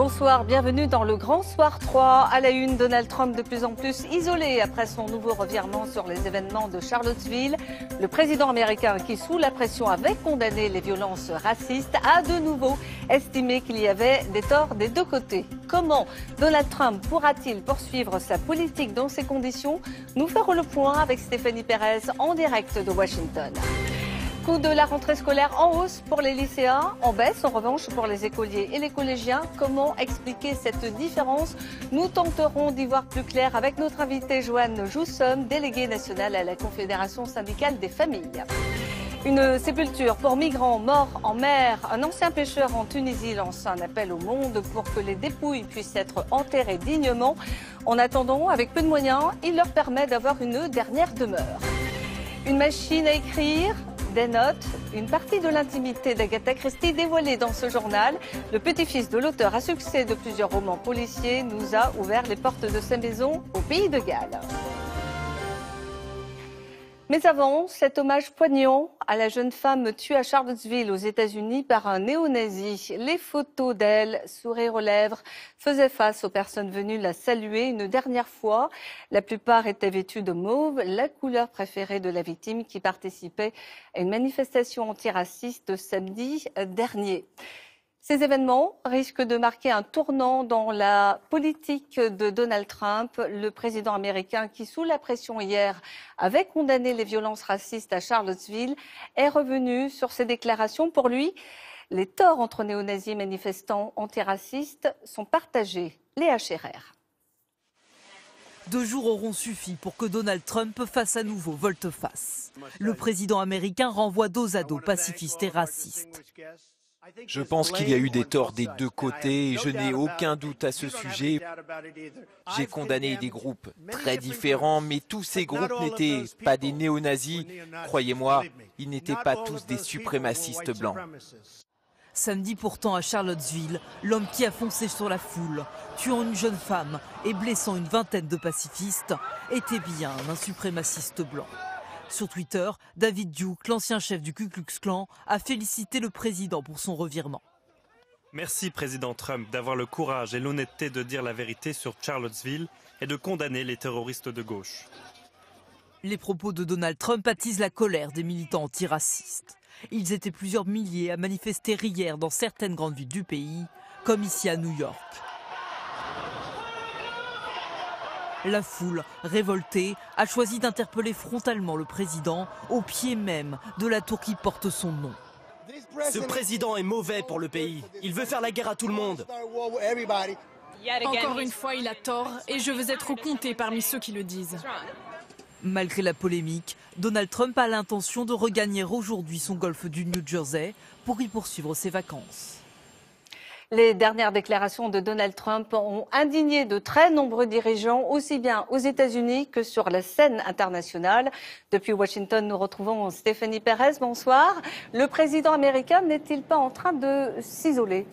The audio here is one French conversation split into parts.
Bonsoir, bienvenue dans le Grand Soir 3. À la une, Donald Trump de plus en plus isolé après son nouveau revirement sur les événements de Charlottesville. Le président américain qui, sous la pression, avait condamné les violences racistes, a de nouveau estimé qu'il y avait des torts des deux côtés. Comment Donald Trump pourra-t-il poursuivre sa politique dans ces conditions? Nous ferons le point avec Stéphanie Pérez en direct de Washington. Coût de la rentrée scolaire en hausse pour les lycéens, en baisse en revanche pour les écoliers et les collégiens. Comment expliquer cette différence? Nous tenterons d'y voir plus clair avec notre invitée Joanne Joussom, déléguée nationale à la Confédération syndicale des familles. Une sépulture pour migrants morts en mer. Un ancien pêcheur en Tunisie lance un appel au monde pour que les dépouilles puissent être enterrées dignement. En attendant, avec peu de moyens, il leur permet d'avoir une dernière demeure. Une machine à écrire, des notes, une partie de l'intimité d'Agatha Christie dévoilée dans ce journal. Le petit-fils de l'auteur à succès de plusieurs romans policiers nous a ouvert les portes de sa maison au pays de Galles. Mais avant, cet hommage poignant à la jeune femme tuée à Charlottesville aux États-Unis par un néo-nazi. Les photos d'elle, sourire aux lèvres, faisaient face aux personnes venues la saluer une dernière fois. La plupart étaient vêtues de mauve, la couleur préférée de la victime qui participait à une manifestation antiraciste samedi dernier. Ces événements risquent de marquer un tournant dans la politique de Donald Trump, le président américain qui, sous la pression hier, avait condamné les violences racistes à Charlottesville, est revenu sur ses déclarations. Pour lui, les torts entre néo-nazis et manifestants antiracistes sont partagés. Léa Scherer. 2 jours auront suffi pour que Donald Trump fasse à nouveau volte-face. Le président américain renvoie dos à dos pacifistes et racistes. Je pense qu'il y a eu des torts des deux côtés et je n'ai aucun doute à ce sujet. J'ai condamné des groupes très différents, mais tous ces groupes n'étaient pas des néo-nazis. Croyez-moi, ils n'étaient pas tous des suprémacistes blancs. Samedi pourtant à Charlottesville, l'homme qui a foncé sur la foule, tuant une jeune femme et blessant une vingtaine de pacifistes, était bien un suprémaciste blanc. Sur Twitter, David Duke, l'ancien chef du Ku Klux Klan, a félicité le président pour son revirement. Merci président Trump d'avoir le courage et l'honnêteté de dire la vérité sur Charlottesville et de condamner les terroristes de gauche. Les propos de Donald Trump attisent la colère des militants antiracistes. Ils étaient plusieurs milliers à manifester hier dans certaines grandes villes du pays, comme ici à New York. La foule, révoltée, a choisi d'interpeller frontalement le président au pied même de la tour qui porte son nom. Ce président est mauvais pour le pays. Il veut faire la guerre à tout le monde. Encore une fois, il a tort et je veux être compté parmi ceux qui le disent. Malgré la polémique, Donald Trump a l'intention de regagner aujourd'hui son golfe du New Jersey pour y poursuivre ses vacances. Les dernières déclarations de Donald Trump ont indigné de très nombreux dirigeants, aussi bien aux États-Unis que sur la scène internationale. Depuis Washington, nous retrouvons Stéphanie Pérez. Bonsoir. Le président américain n'est-il pas en train de s'isoler ?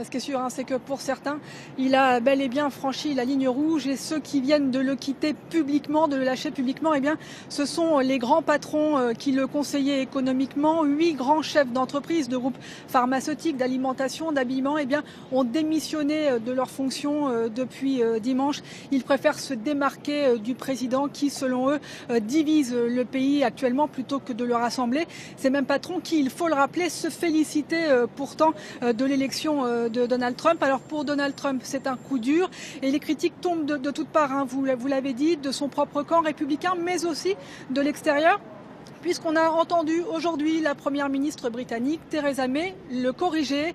Ce qui est sûr, c'est que pour certains, il a bel et bien franchi la ligne rouge et ceux qui viennent de le quitter publiquement, de le lâcher publiquement, eh bien, ce sont les grands patrons qui le conseillaient économiquement. 8 grands chefs d'entreprise, de groupes pharmaceutiques, d'alimentation, d'habillement, eh bien, ont démissionné de leurs fonctions depuis dimanche. Ils préfèrent se démarquer du président qui, selon eux, divise le pays actuellement plutôt que de le rassembler. Ces mêmes patrons qui, il faut le rappeler, se félicitaient pourtant de l'élection de Donald Trump. Alors pour Donald Trump, c'est un coup dur et les critiques tombent de toutes parts, vous l'avez dit, de son propre camp républicain, mais aussi de l'extérieur. Puisqu'on a entendu aujourd'hui la première ministre britannique, Theresa May, le corriger.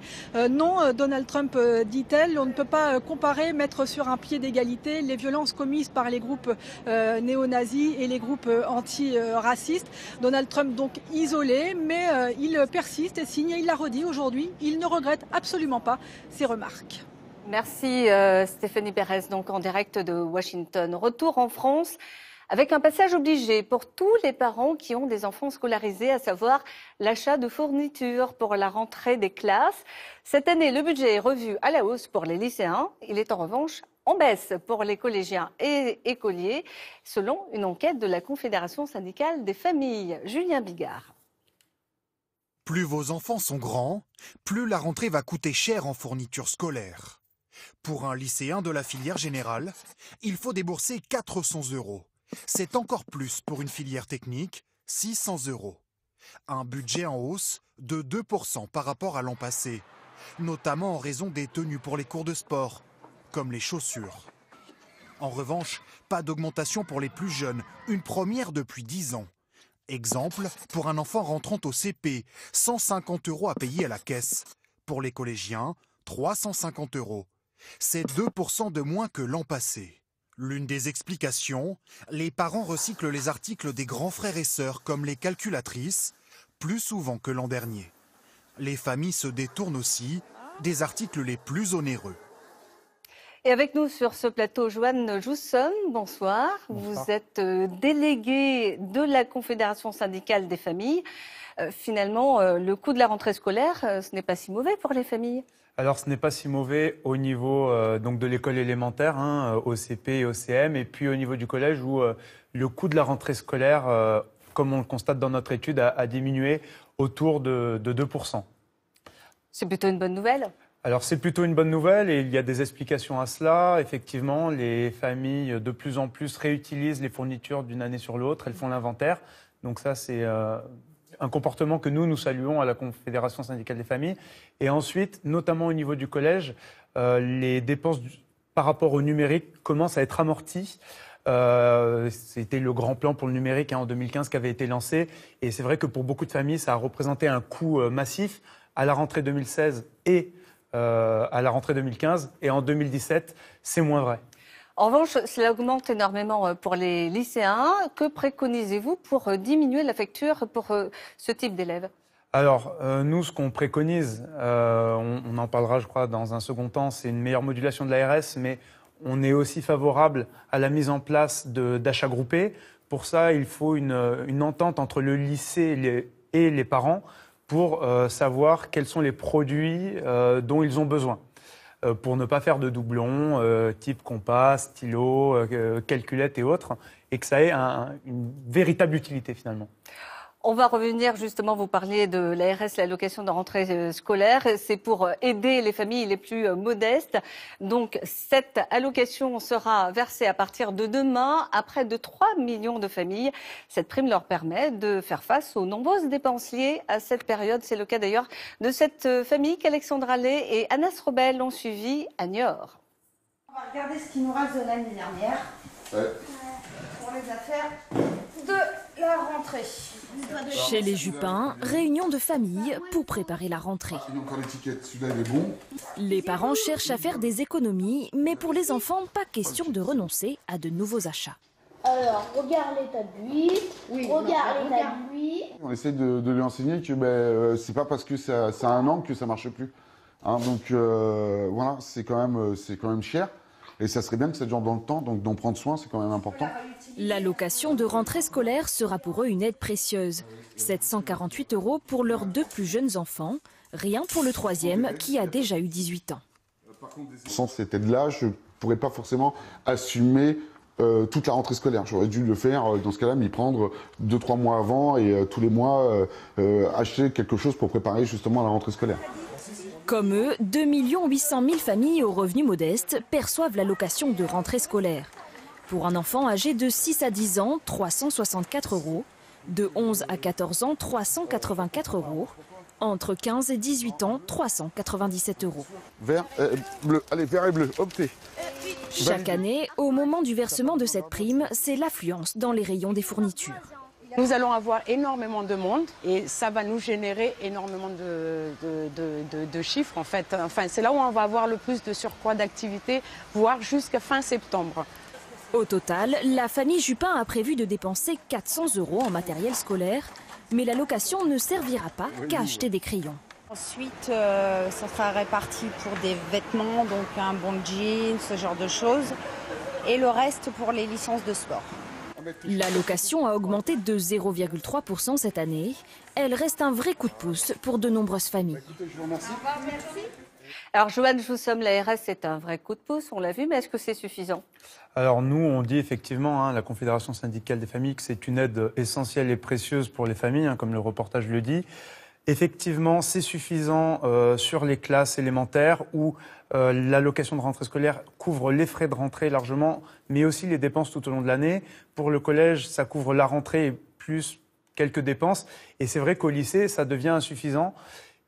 Non, Donald Trump, dit-elle, on ne peut pas comparer, mettre sur un pied d'égalité les violences commises par les groupes néo-nazis et les groupes anti-racistes. Donald Trump donc isolé, mais il persiste et signe, il l'a redit aujourd'hui, il ne regrette absolument pas ses remarques. Merci Stéphanie Pérez, donc en direct de Washington. Retour en France. Avec un passage obligé pour tous les parents qui ont des enfants scolarisés, à savoir l'achat de fournitures pour la rentrée des classes. Cette année, le budget est revu à la hausse pour les lycéens. Il est en revanche en baisse pour les collégiens et écoliers, selon une enquête de la Confédération syndicale des familles. Julien Bigard. Plus vos enfants sont grands, plus la rentrée va coûter cher en fournitures scolaires. Pour un lycéen de la filière générale, il faut débourser 400 €. C'est encore plus pour une filière technique, 600 €. Un budget en hausse de 2% par rapport à l'an passé, notamment en raison des tenues pour les cours de sport, comme les chaussures. En revanche, pas d'augmentation pour les plus jeunes, une première depuis 10 ans. Exemple, pour un enfant rentrant au CP, 150 € à payer à la caisse. Pour les collégiens, 350 €. C'est 2% de moins que l'an passé. L'une des explications, les parents recyclent les articles des grands frères et sœurs comme les calculatrices, plus souvent que l'an dernier. Les familles se détournent aussi des articles les plus onéreux. Et avec nous sur ce plateau, Joanne Joussom, bonsoir. Vous êtes déléguée de la Confédération syndicale des familles. Finalement, le coût de la rentrée scolaire, ce n'est pas si mauvais pour les familles. Alors, ce n'est pas si mauvais au niveau donc de l'école élémentaire, au CP et au CM, et puis au niveau du collège où le coût de la rentrée scolaire, comme on le constate dans notre étude, a diminué autour de 2%. C'est plutôt une bonne nouvelle. Alors, c'est plutôt une bonne nouvelle et il y a des explications à cela. Effectivement, les familles de plus en plus réutilisent les fournitures d'une année sur l'autre, elles font l'inventaire. Donc ça, c'est un comportement que nous saluons à la Confédération syndicale des familles. Et ensuite, notamment au niveau du collège, les dépenses par rapport au numérique commencent à être amorties. C'était le grand plan pour le numérique en 2015 qui avait été lancé. Et c'est vrai que pour beaucoup de familles, ça a représenté un coût massif à la rentrée 2016 et à la rentrée 2015. Et en 2017, c'est moins vrai. En revanche, cela augmente énormément pour les lycéens. Que préconisez-vous pour diminuer la facture pour ce type d'élèves ? Alors, nous, ce qu'on préconise, on en parlera, je crois, dans un second temps, c'est une meilleure modulation de l'ARS, mais on est aussi favorable à la mise en place d'achats groupés. Pour ça, il faut une entente entre le lycée et les parents pour savoir quels sont les produits dont ils ont besoin. Pour ne pas faire de doublons, type compas, stylo, calculette et autres, et que ça ait une véritable utilité finalement. On va revenir justement, vous parliez de l'ARS, l'allocation de rentrée scolaire. C'est pour aider les familles les plus modestes. Donc cette allocation sera versée à partir de demain à près de 3 millions de familles. Cette prime leur permet de faire face aux nombreuses dépenses liées à cette période. C'est le cas d'ailleurs de cette famille qu'Alexandra Lay et Anas Robel ont suivi à Niort. On va regarder ce qui nous reste de l'année dernière pour les affaires de la rentrée. Chez les Jupin, réunion de famille pour préparer la rentrée. Les parents cherchent à faire des économies, mais pour les enfants, pas question de renoncer à de nouveaux achats. Alors, regarde l'état de lui, regarde l'état de lui. On essaie de lui enseigner que c'est pas parce que ça a un an que ça marche plus. Donc voilà, c'est quand même cher. Et ça serait bien que ça dure dans le temps, donc d'en prendre soin, c'est quand même important. L'allocation de rentrée scolaire sera pour eux une aide précieuse. 748 € pour leurs 2 plus jeunes enfants, rien pour le troisième qui a déjà eu 18 ans. Sans cette aide-là, je ne pourrais pas forcément assumer toute la rentrée scolaire. J'aurais dû le faire, dans ce cas-là, m'y prendre 2-3 mois avant et tous les mois acheter quelque chose pour préparer justement la rentrée scolaire. Comme eux, 2 800 000 familles aux revenus modestes perçoivent l'allocation de rentrée scolaire. Pour un enfant âgé de 6 à 10 ans, 364 €. De 11 à 14 ans, 384 €. Entre 15 et 18 ans, 397 €. Vert, bleu. Allez, vert et bleu, optez. Chaque année, au moment du versement de cette prime, c'est l'affluence dans les rayons des fournitures. Nous allons avoir énormément de monde et ça va nous générer énormément de chiffres en fait. Enfin, c'est là où on va avoir le plus de surcroît d'activité, voire jusqu'à fin septembre. Au total, la famille Jupin a prévu de dépenser 400 € en matériel scolaire, mais l'allocation ne servira pas qu'à acheter des crayons. Ensuite, ça sera réparti pour des vêtements, donc un bon jean, ce genre de choses. Et le reste pour les licences de sport. L'allocation a augmenté de 0,3% cette année. Elle reste un vrai coup de pouce pour de nombreuses familles. Je vous remercie. Alors, Joanne Joussom, l'ARS, c'est un vrai coup de pouce, on l'a vu, mais est-ce que c'est suffisant ? Alors nous, on dit effectivement, la Confédération syndicale des familles, que c'est une aide essentielle et précieuse pour les familles, comme le reportage le dit. Effectivement, c'est suffisant sur les classes élémentaires où l'allocation de rentrée scolaire couvre les frais de rentrée largement, mais aussi les dépenses tout au long de l'année. Pour le collège, ça couvre la rentrée et plus quelques dépenses. Et c'est vrai qu'au lycée, ça devient insuffisant.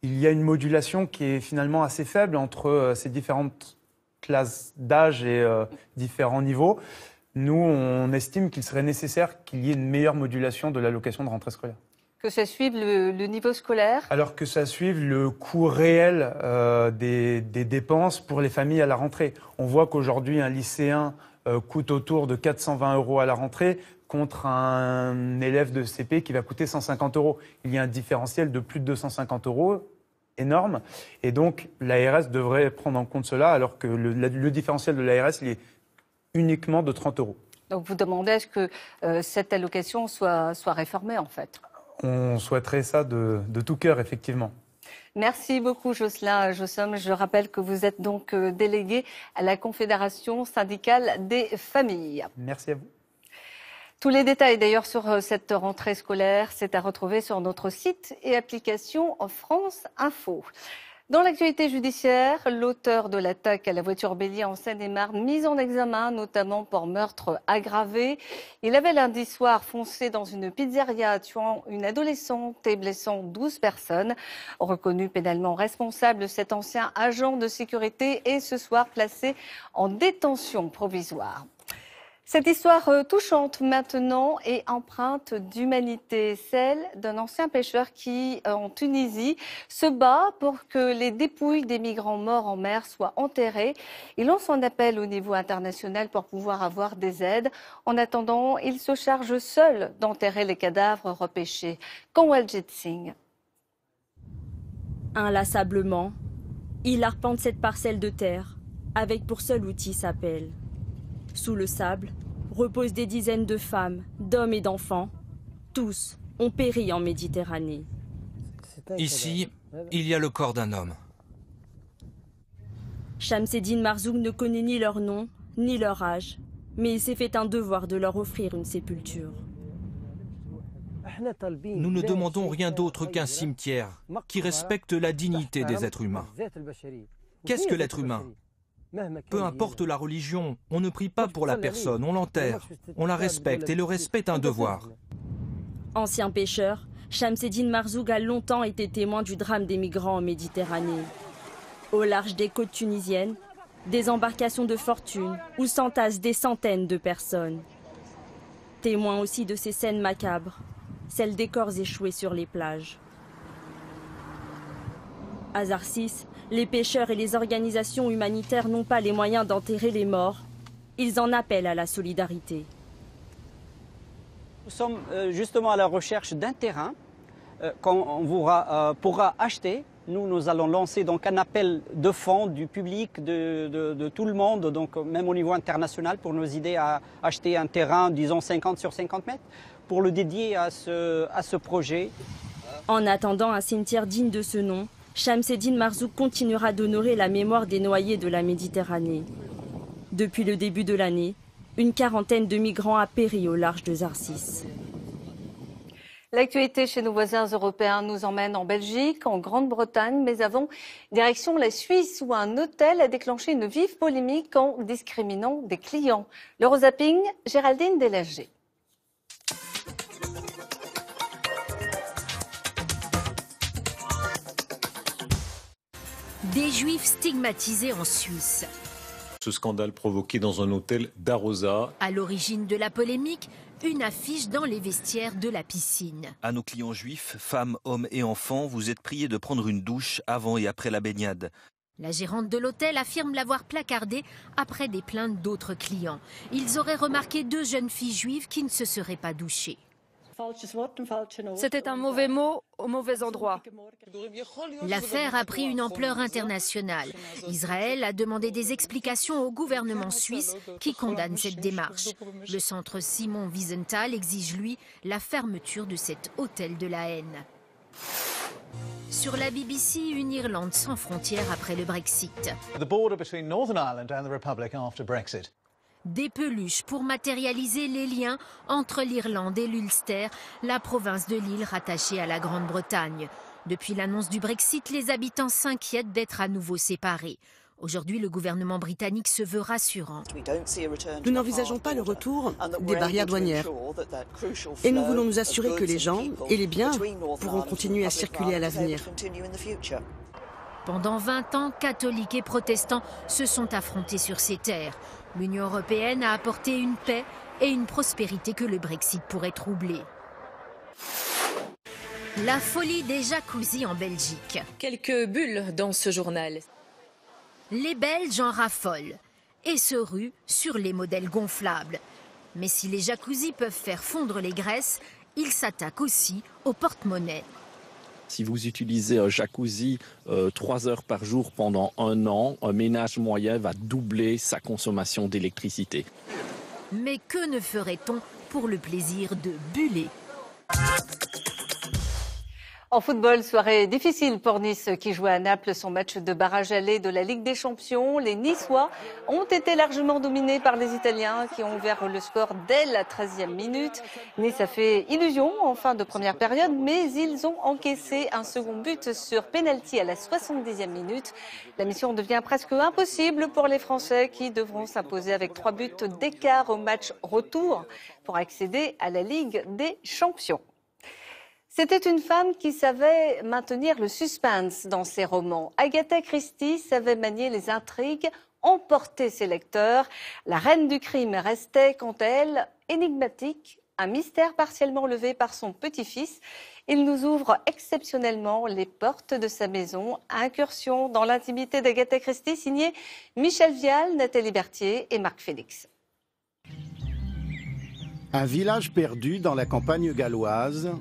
Il y a une modulation qui est finalement assez faible entre ces différentes classes d'âge et différents niveaux. Nous, on estime qu'il serait nécessaire qu'il y ait une meilleure modulation de l'allocation de rentrée scolaire. Que ça suive le niveau scolaire? Alors que ça suive le coût réel des dépenses pour les familles à la rentrée. On voit qu'aujourd'hui, un lycéen coûte autour de 420 € à la rentrée contre un élève de CP qui va coûter 150 €. Il y a un différentiel de plus de 250 €, énorme. Et donc, l'ARS devrait prendre en compte cela, alors que le différentiel de l'ARS, il est uniquement de 30 €. Donc vous demandez à ce que cette allocation soit réformée, en fait? On souhaiterait ça de tout cœur, effectivement. Merci beaucoup, Jocelyn Josom. Je rappelle que vous êtes donc délégué à la Confédération syndicale des familles. Merci à vous. Tous les détails d'ailleurs sur cette rentrée scolaire, c'est à retrouver sur notre site et application France Info. Dans l'actualité judiciaire, l'auteur de l'attaque à la voiture bélier en Seine-et-Marne, mis en examen notamment pour meurtre aggravé. Il avait lundi soir foncé dans une pizzeria, tuant une adolescente et blessant 12 personnes. Reconnu pénalement responsable, cet ancien agent de sécurité est ce soir placé en détention provisoire. Cette histoire touchante maintenant est empreinte d'humanité, celle d'un ancien pêcheur qui, en Tunisie, se bat pour que les dépouilles des migrants morts en mer soient enterrées. Il lance un appel au niveau international pour pouvoir avoir des aides. En attendant, il se charge seul d'enterrer les cadavres repêchés. Kanwaljit Singh. Inlassablement, il arpente cette parcelle de terre avec pour seul outil sa pelle. Sous le sable reposent des dizaines de femmes, d'hommes et d'enfants. Tous ont péri en Méditerranée. Ici, il y a le corps d'un homme. Shamseddine Marzouk ne connaît ni leur nom, ni leur âge, mais il s'est fait un devoir de leur offrir une sépulture. Nous ne demandons rien d'autre qu'un cimetière qui respecte la dignité des êtres humains. Qu'est-ce que l'être humain ? Peu importe la religion, on ne prie pas pour la personne, on l'enterre, on la respecte et le respect est un devoir. Ancien pêcheur, Shamseddine Marzouk a longtemps été témoin du drame des migrants en Méditerranée. Au large des côtes tunisiennes, des embarcations de fortune où s'entassent des centaines de personnes. Témoin aussi de ces scènes macabres, celles des corps échoués sur les plages. À Zarsis, les pêcheurs et les organisations humanitaires n'ont pas les moyens d'enterrer les morts. Ils en appellent à la solidarité. Nous sommes justement à la recherche d'un terrain qu'on pourra acheter. Nous allons lancer donc un appel de fonds du public, de tout le monde, donc même au niveau international, pour nous aider à acheter un terrain, disons 50 sur 50 mètres, pour le dédier à ce projet. En attendant un cimetière digne de ce nom, Shamseddine Marzouk continuera d'honorer la mémoire des noyés de la Méditerranée. Depuis le début de l'année, une quarantaine de migrants a péri au large de Zarsis. L'actualité chez nos voisins européens nous emmène en Belgique, en Grande-Bretagne, mais avant, direction la Suisse où un hôtel a déclenché une vive polémique en discriminant des clients. L'Eurozapping, Géraldine Delager. Des juifs stigmatisés en Suisse. Ce scandale provoqué dans un hôtel d'Arosa. À l'origine de la polémique, une affiche dans les vestiaires de la piscine. À nos clients juifs, femmes, hommes et enfants, vous êtes priés de prendre une douche avant et après la baignade. La gérante de l'hôtel affirme l'avoir placardé après des plaintes d'autres clients. Ils auraient remarqué 2 jeunes filles juives qui ne se seraient pas douchées. C'était un mauvais mot au mauvais endroit. L'affaire a pris une ampleur internationale. Israël a demandé des explications au gouvernement suisse qui condamne cette démarche. Le centre Simon Wiesenthal exige, lui, la fermeture de cet hôtel de la haine. Sur la BBC, une Irlande sans frontières après le Brexit. Des peluches pour matérialiser les liens entre l'Irlande et l'Ulster, la province de l'île rattachée à la Grande-Bretagne. Depuis l'annonce du Brexit, les habitants s'inquiètent d'être à nouveau séparés. Aujourd'hui, le gouvernement britannique se veut rassurant. Nous n'envisageons pas le retour des barrières douanières. Et nous voulons nous assurer que les gens et les biens pourront continuer à circuler à l'avenir. Pendant 20 ans, catholiques et protestants se sont affrontés sur ces terres. L'Union européenne a apporté une paix et une prospérité que le Brexit pourrait troubler. La folie des jacuzzis en Belgique. Quelques bulles dans ce journal. Les Belges en raffolent et se ruent sur les modèles gonflables. Mais si les jacuzzis peuvent faire fondre les graisses, ils s'attaquent aussi au porte-monnaie. Si vous utilisez un jacuzzi 3 heures par jour pendant 1 an, un ménage moyen va doubler sa consommation d'électricité. Mais que ne ferait-on pour le plaisir de buller ? En football, soirée difficile pour Nice qui jouait à Naples son match de barrage aller de la Ligue des Champions. Les Niçois ont été largement dominés par les Italiens qui ont ouvert le score dès la 13e minute. Nice a fait illusion en fin de première période, mais ils ont encaissé un second but sur pénalty à la 70e minute. La mission devient presque impossible pour les Français qui devront s'imposer avec 3 buts d'écart au match retour pour accéder à la Ligue des Champions. C'était une femme qui savait maintenir le suspense dans ses romans. Agatha Christie savait manier les intrigues, emporter ses lecteurs. La reine du crime restait, quant à elle, énigmatique, un mystère partiellement levé par son petit-fils. Il nous ouvre exceptionnellement les portes de sa maison. Incursion dans l'intimité d'Agatha Christie, signé Michel Vial, Nathalie Berthier et Marc Félix. Un village perdu dans la campagne galloise.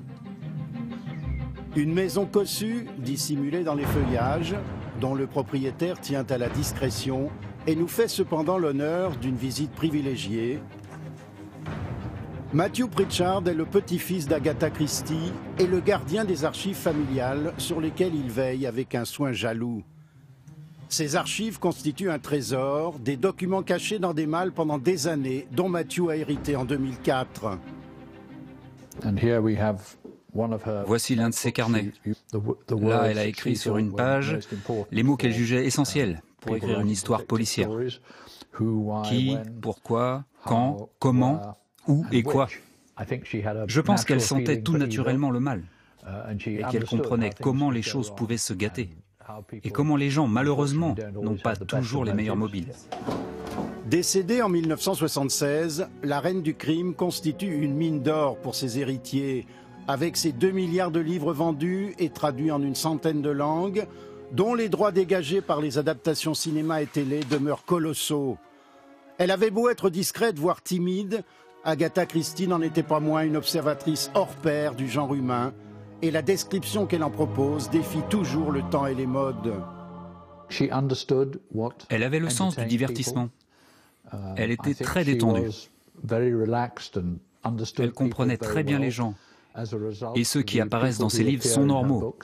Une maison cossue, dissimulée dans les feuillages, dont le propriétaire tient à la discrétion et nous fait cependant l'honneur d'une visite privilégiée. Matthew Pritchard est le petit-fils d'Agatha Christie et le gardien des archives familiales sur lesquelles il veille avec un soin jaloux. Ces archives constituent un trésor, des documents cachés dans des malles pendant des années, dont Matthew a hérité en 2004. Voici l'un de ses carnets. Là, elle a écrit sur une page les mots qu'elle jugeait essentiels pour écrire une histoire policière. Qui, pourquoi, quand, comment, où et quoi. Je pense qu'elle sentait tout naturellement le mal et qu'elle comprenait comment les choses pouvaient se gâter et comment les gens, malheureusement, n'ont pas toujours les meilleurs mobiles. Décédée en 1976, la reine du crime constitue une mine d'or pour ses héritiers, avec ses 2 milliards de livres vendus et traduits en une centaine de langues, dont les droits dégagés par les adaptations cinéma et télé demeurent colossaux. Elle avait beau être discrète, voire timide, Agatha Christie n'en était pas moins une observatrice hors pair du genre humain, et la description qu'elle en propose défie toujours le temps et les modes. Elle avait le sens du divertissement. Elle était très détendue. Elle comprenait très bien les gens. Et ceux qui apparaissent dans ces livres sont normaux.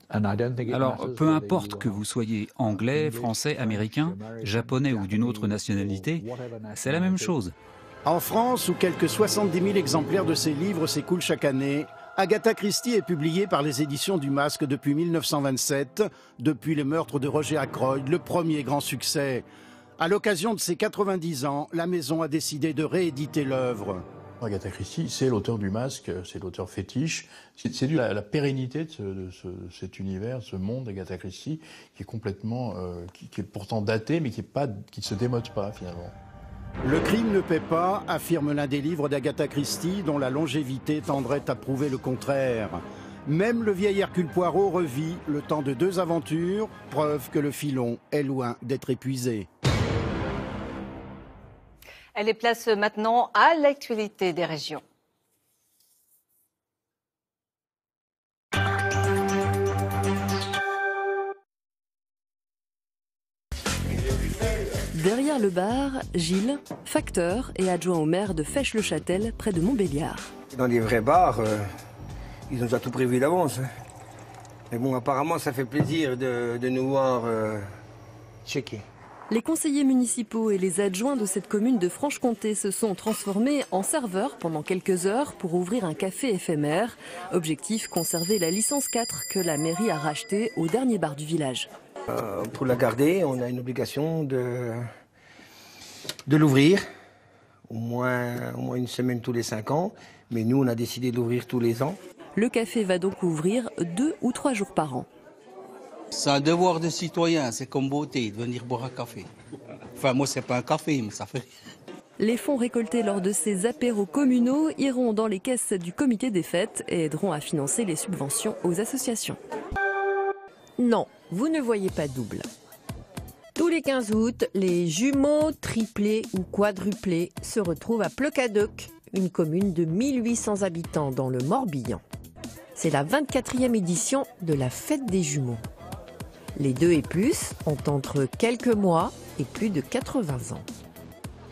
Alors, peu importe que vous soyez anglais, français, américain, japonais ou d'une autre nationalité, c'est la même chose. En France, où quelques 70 000 exemplaires de ses livres s'écoulent chaque année, Agatha Christie est publiée par les éditions du Masque depuis 1927, depuis le meurtre de Roger Ackroyd, le premier grand succès. À l'occasion de ses 90 ans, la maison a décidé de rééditer l'œuvre. Agatha Christie, c'est l'auteur du Masque, c'est l'auteur fétiche. C'est dû à la pérennité de cet univers, ce monde d'Agatha Christie, qui est complètement, qui est pourtant daté, mais qui ne se démode pas finalement. Le crime ne paie pas, affirme l'un des livres d'Agatha Christie, dont la longévité tendrait à prouver le contraire. Même le vieil Hercule Poirot revit le temps de 2 aventures, preuve que le filon est loin d'être épuisé. Elle est place maintenant à l'actualité des régions. Derrière le bar, Gilles, facteur et adjoint au maire de Fèche-le-Châtel, près de Montbéliard. Dans les vrais bars, ils ont déjà tout prévu d'avance. Mais bon, apparemment, ça fait plaisir de nous voir checker. Les conseillers municipaux et les adjoints de cette commune de Franche-Comté se sont transformés en serveurs pendant quelques heures pour ouvrir un café éphémère. Objectif, conserver la licence 4 que la mairie a rachetée au dernier bar du village. Pour la garder, on a une obligation de l'ouvrir, au moins une semaine tous les 5 ans. Mais nous, on a décidé de l'ouvrir tous les ans. Le café va donc ouvrir 2 ou 3 jours par an. C'est un devoir de citoyen, c'est comme beauté, de venir boire un café. Enfin, moi, c'est pas un café, mais ça fait... Les fonds récoltés lors de ces apéros communaux iront dans les caisses du comité des fêtes et aideront à financer les subventions aux associations. Non, vous ne voyez pas double. Tous les 15 août, les jumeaux triplés ou quadruplés se retrouvent à Plocadoc, une commune de 1800 habitants dans le Morbihan. C'est la 24e édition de la fête des jumeaux. Les 2 et plus ont entre quelques mois et plus de 80 ans.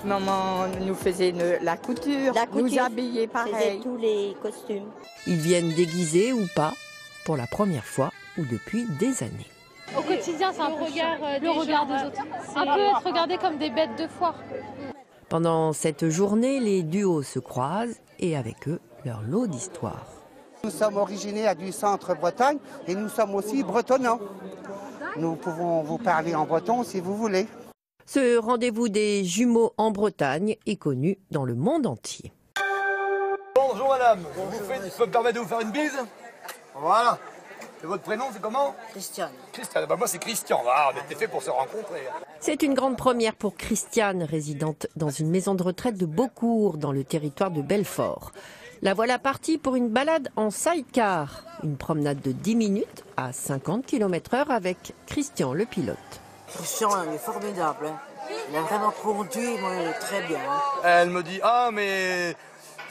Maman nous faisait la couture, nous habillait pareil. Tous les costumes. Ils viennent déguisés ou pas, pour la première fois ou depuis des années. Au quotidien, c'est un peu le regard des autres. C'est un peu être regardé comme des bêtes de foire. Pendant cette journée, les duos se croisent et avec eux, leur lot d'histoire. Nous sommes originaires du centre Bretagne et nous sommes aussi bretonnants. Nous pouvons vous parler en breton si vous voulez. Ce rendez-vous des jumeaux en Bretagne est connu dans le monde entier. Bonjour madame, je peux me permettre de vous faire une bise? Voilà. Et votre prénom, c'est comment? Christiane. Christiane, moi c'est Christian. Ah, on était fait pour se rencontrer. C'est une grande première pour Christiane, résidente dans une maison de retraite de Beaucourt, dans le territoire de Belfort. La voilà partie pour une balade en sidecar. Une promenade de 10 minutes à 50 km/h avec Christian, le pilote. Christian, il est formidable. Il a vraiment conduit, moi, très bien. Elle me dit, ah mais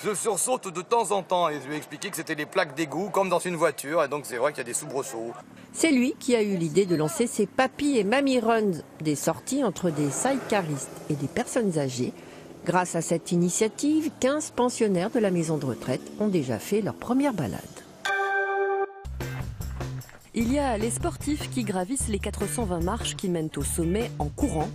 je sursaute de temps en temps. Et je lui ai expliqué que c'était les plaques d'égout comme dans une voiture. Et donc c'est vrai qu'il y a des soubresauts. C'est lui qui a eu l'idée de lancer ses Papy et Mamie Runs, des sorties entre des sidecaristes et des personnes âgées. Grâce à cette initiative, 15 pensionnaires de la maison de retraite ont déjà fait leur première balade. Il y a les sportifs qui gravissent les 420 marches qui mènent au sommet en courant.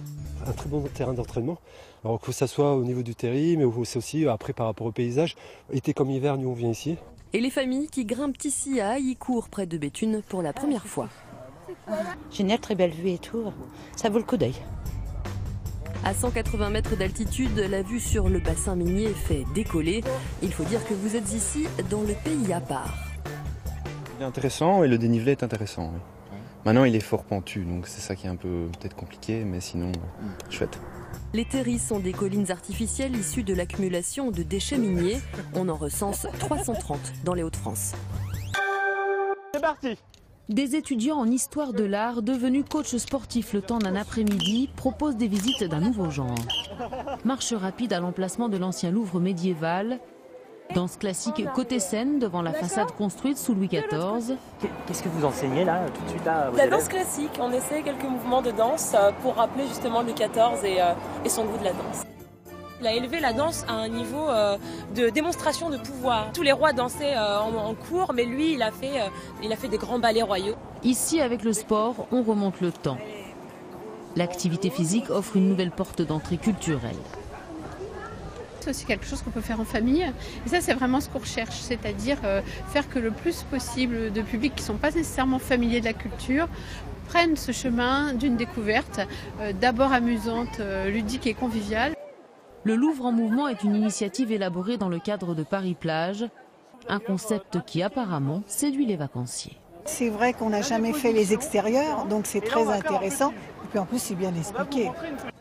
Un très bon terrain d'entraînement. Alors que ça soit au niveau du terrain, mais c'est aussi après par rapport au paysage. Été comme hiver, nous on vient ici. Et les familles qui grimpent ici à Haillicourt, près de Béthune, pour la première fois. Génial, très belle vue et tout. Ça vaut le coup d'œil. À 180 mètres d'altitude, la vue sur le bassin minier fait décoller. Il faut dire que vous êtes ici dans le pays à part. Il est intéressant et le dénivelé est intéressant. Oui. Maintenant, il est fort pentu, donc c'est ça qui est un peu peut-être compliqué, mais sinon, chouette. Les terris sont des collines artificielles issues de l'accumulation de déchets miniers. On en recense 330 dans les Hauts-de-France. C'est parti! Des étudiants en histoire de l'art, devenus coachs sportifs le temps d'un après-midi, proposent des visites d'un nouveau genre. Marche rapide à l'emplacement de l'ancien Louvre médiéval. Danse classique côté Seine, devant la façade construite sous Louis XIV. Qu'est-ce que vous enseignez là, tout de suite là? La danse classique, on essaie quelques mouvements de danse pour rappeler justement Louis XIV et son goût de la danse. Il a élevé la danse à un niveau de démonstration de pouvoir. Tous les rois dansaient en cour, mais lui, il a fait des grands ballets royaux. Ici, avec le sport, on remonte le temps. L'activité physique offre une nouvelle porte d'entrée culturelle. C'est aussi quelque chose qu'on peut faire en famille. Et ça, c'est vraiment ce qu'on recherche, c'est-à-dire faire que le plus possible de publics qui ne sont pas nécessairement familiers de la culture prennent ce chemin d'une découverte, d'abord amusante, ludique et conviviale. Le Louvre en mouvement est une initiative élaborée dans le cadre de Paris-Plage, un concept qui apparemment séduit les vacanciers. C'est vrai qu'on n'a jamais fait les extérieurs, donc c'est très intéressant. Et puis en plus, c'est bien expliqué.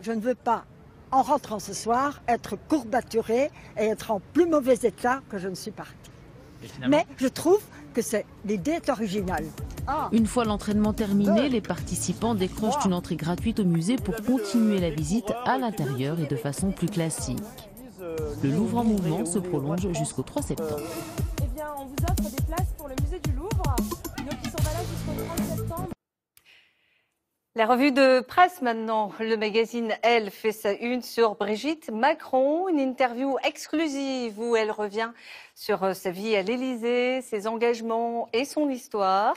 Je ne veux pas, en rentrant ce soir, être courbaturée et être en plus mauvais état que je ne suis partie. Mais je trouve que l'idée est originale. Une fois l'entraînement terminé, les participants décrochent une entrée gratuite au musée pour continuer la visite à l'intérieur et de façon plus classique. Le Louvre en mouvement se prolonge jusqu'au 3 septembre. Eh bien, on vous offre des places pour le musée du Louvre, qui sont valables jusqu'au 30 septembre. La revue de presse maintenant, le magazine Elle fait sa une sur Brigitte Macron, une interview exclusive où elle revient sur sa vie à l'Élysée, ses engagements et son histoire.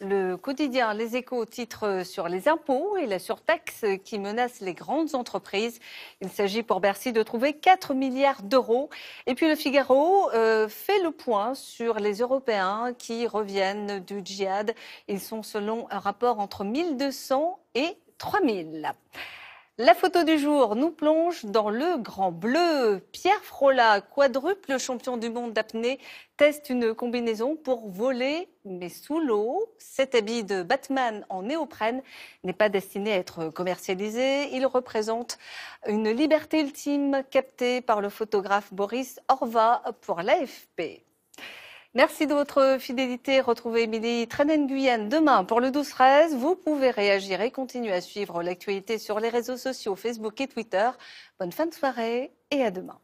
Le quotidien Les Échos titre sur les impôts et la surtaxe qui menacent les grandes entreprises. Il s'agit pour Bercy de trouver 4 milliards d'euros. Et puis Le Figaro fait le point sur les Européens qui reviennent du djihad. Ils sont selon un rapport entre 1200 et 3000. La photo du jour nous plonge dans le grand bleu. Pierre Frolat, quadruple champion du monde d'apnée, teste une combinaison pour voler, mais sous l'eau. Cet habit de Batman en néoprène n'est pas destiné à être commercialisé. Il représente une liberté ultime captée par le photographe Boris Horvat pour l'AFP. Merci de votre fidélité. Retrouvez Émilie Trennen-Guyenne demain pour le 12-13. Vous pouvez réagir et continuer à suivre l'actualité sur les réseaux sociaux Facebook et Twitter. Bonne fin de soirée et à demain.